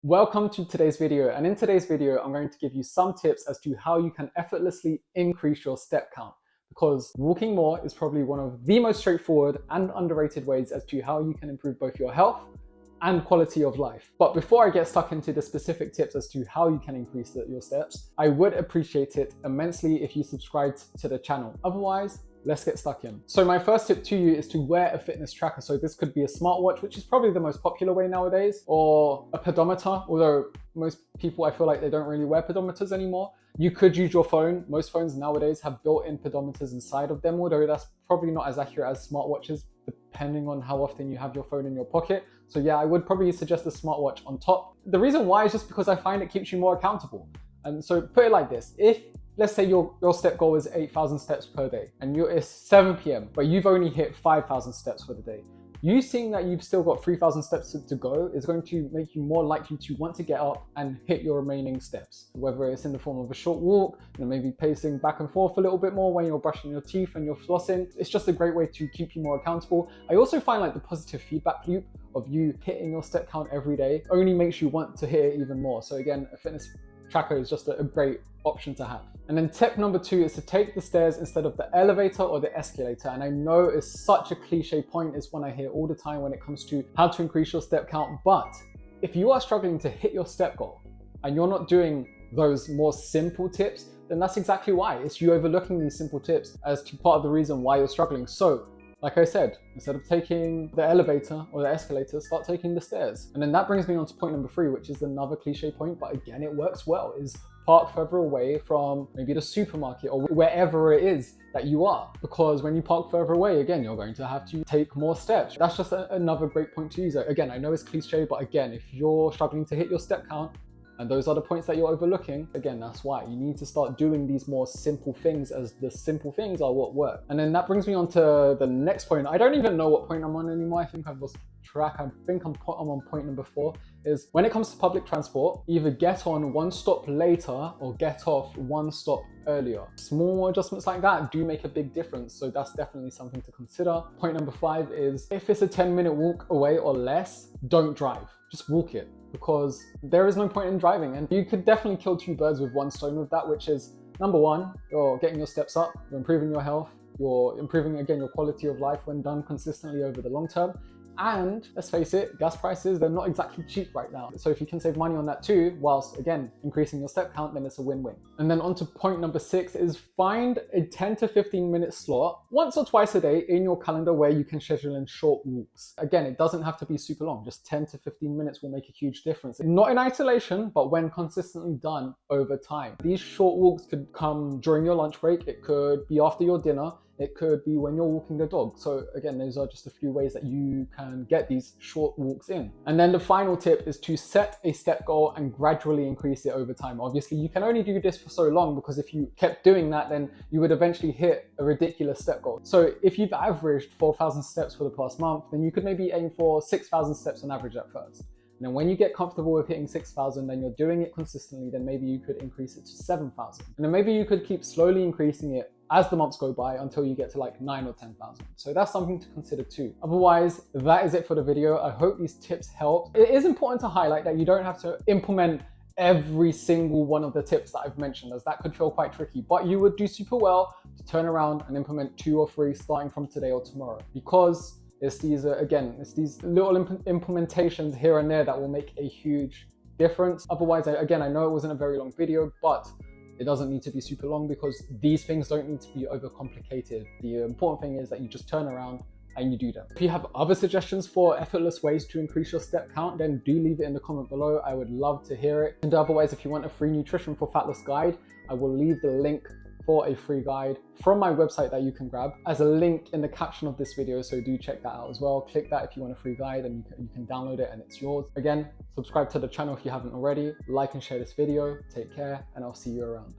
Welcome to today's video, and in today's video I'm going to give you some tips as to how you can effortlessly increase your step count, because walking more is probably one of the most straightforward and underrated ways as to how you can improve both your health and quality of life. But before I get stuck into the specific tips as to how you can increase your steps, I would appreciate it immensely if you subscribed to the channel. Otherwise, let's get stuck in. So my first tip to you is to wear a fitness tracker. So this could be a smartwatch, which is probably the most popular way nowadays, or a pedometer, although most people, I feel like they don't really wear pedometers anymore. You could use your phone. Most phones nowadays have built-in pedometers inside of them, although that's probably not as accurate as smartwatches, depending on how often you have your phone in your pocket. So yeah, I would probably suggest the smartwatch on top. The reason why is just because I find it keeps you more accountable. And so put it like this: if let's say your step goal is 8,000 steps per day and it's 7 p.m., but you've only hit 5,000 steps for the day. You seeing that you've still got 3,000 steps to go is going to make you more likely to want to get up and hit your remaining steps, whether it's in the form of a short walk, maybe pacing back and forth a little bit more when you're brushing your teeth and you're flossing. It's just a great way to keep you more accountable. I also find like the positive feedback loop of you hitting your step count every day only makes you want to hit it even more. So again, a fitness tracker is just a great option to have. And then tip number 2 is to take the stairs instead of the elevator or the escalator. And I know it's such a cliche point, it's one I hear all the time when it comes to how to increase your step count. But if you are struggling to hit your step goal and you're not doing those more simple tips, then that's exactly why. It's you overlooking these simple tips as to part of the reason why you're struggling. So like I said, instead of taking the elevator or the escalator, start taking the stairs. And then that brings me on to point number 3, which is another cliche point, but again, it works well, is park further away from maybe the supermarket or wherever it is that you are. Because when you park further away, again, you're going to have to take more steps. That's just another great point to use. Again, I know it's cliche, but again, if you're struggling to hit your step count, and those are the points that you're overlooking, again, that's why you need to start doing these more simple things, as the simple things are what work. And then that brings me on to the next point. I don't even know what point I'm on anymore. I think I've lost track. I think I'm on point number 4, is when it comes to public transport, either get on one stop later or get off one stop earlier. Small adjustments like that do make a big difference. So that's definitely something to consider. Point number 5 is if it's a 10-minute walk away or less, don't drive. Just walk it, because there is no point in driving. And you could definitely kill 2 birds with 1 stone with that, which is number 1, you're getting your steps up, you're improving your health, you're improving again your quality of life when done consistently over the long term. And let's face it, gas prices, they're not exactly cheap right now. So if you can save money on that too, whilst again increasing your step count, then it's a win-win. And then on to point number 6 is find a 10 to 15 minute slot once or twice a day in your calendar where you can schedule in short walks. Again, it doesn't have to be super long, just 10 to 15 minutes will make a huge difference. Not in isolation, but when consistently done over time. These short walks could come during your lunch break, it could be after your dinner, it could be when you're walking the dog. So again, those are just a few ways that you can get these short walks in. And then the final tip is to set a step goal and gradually increase it over time. Obviously, you can only do this for so long, because if you kept doing that, then you would eventually hit a ridiculous step goal. So if you've averaged 4,000 steps for the past month, then you could maybe aim for 6,000 steps on average at first. And then when you get comfortable with hitting 6,000, then you're doing it consistently, then maybe you could increase it to 7,000. And then maybe you could keep slowly increasing it as the months go by until you get to like 9,000 or 10,000. So that's something to consider too. Otherwise, that is it for the video. I hope these tips helped. It is important to highlight that you don't have to implement every single one of the tips that I've mentioned, as that could feel quite tricky, but you would do super well to turn around and implement 2 or 3 starting from today or tomorrow, because it's these, it's these little implementations here and there that will make a huge difference. Otherwise, again, I know it wasn't a very long video, but it doesn't need to be super long, because these things don't need to be overcomplicated. The important thing is that you just turn around and you do them. If you have other suggestions for effortless ways to increase your step count, then do leave it in the comment below. I would love to hear it. And otherwise, if you want a free nutrition for fat loss guide, I will leave the link for a free guide from my website that you can grab as a link in the caption of this video. So do check that out as well. Click that if you want a free guide, and you can download it and it's yours. Again, subscribe to the channel if you haven't already. Like and share this video. Take care, and I'll see you around.